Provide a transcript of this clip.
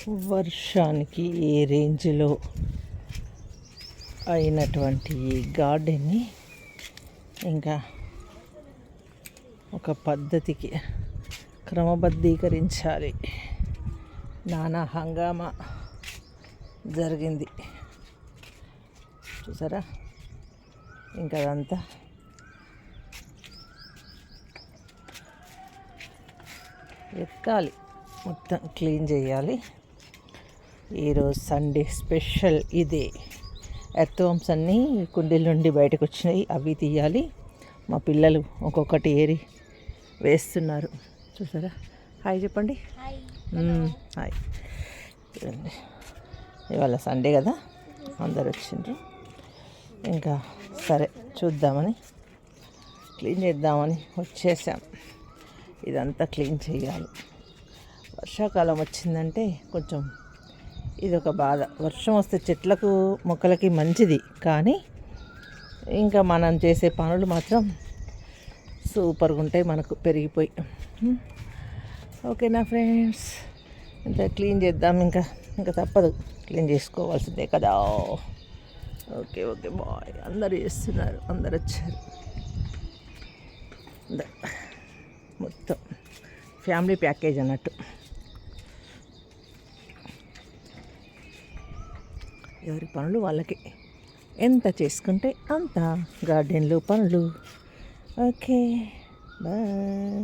వర్షానికి ఏ రేంజ్లో అయినటువంటి ఈ గార్డెన్ని ఇంకా ఒక పద్ధతికి క్రమబద్ధీకరించాలి. నానా హంగామా జరిగింది చూసారా. ఇంకా అదంతా ఎత్తాలి, మొత్తం క్లీన్ చేయాలి. ఈరోజు సండే స్పెషల్ ఇదే. ఎర్త్వామ్స్ అన్నీ కుండీల నుండి బయటకు వచ్చినాయి, అవి తీయాలి. మా పిల్లలు ఒక్కొక్కటి ఏరి వేస్తున్నారు చూసారా. హాయ్ చెప్పండి. హాయ్. ఇవాళ సండే కదా, అందరు వచ్చిండ్రు. ఇంకా సరే చూద్దామని క్లీన్ చేద్దామని వచ్చేసాం. ఇదంతా క్లీన్ చేయాలి. వర్షాకాలం వచ్చిందంటే కొంచెం ఇది ఒక బాధ. వర్షం వస్తే చెట్లకు మొక్కలకి మంచిది, కానీ ఇంకా మనం చేసే పనులు మాత్రం సూపర్గా ఉంటాయి మనకు పెరిగిపోయి. ఓకేనా ఫ్రెండ్స్, ఇంత క్లీన్ చేద్దాం. ఇంకా తప్పదు, క్లీన్ చేసుకోవాల్సిందే కదా. Okay okay bye. అందరు చేస్తున్నారు, అందరు వచ్చారు. మొత్తం ఫ్యామిలీ ప్యాకేజ్ అన్నట్టు. ఎవరి పనులు వాళ్ళకి, ఎంత చేసుకుంటే అంత గార్డెన్లో పనులు. Okay bye.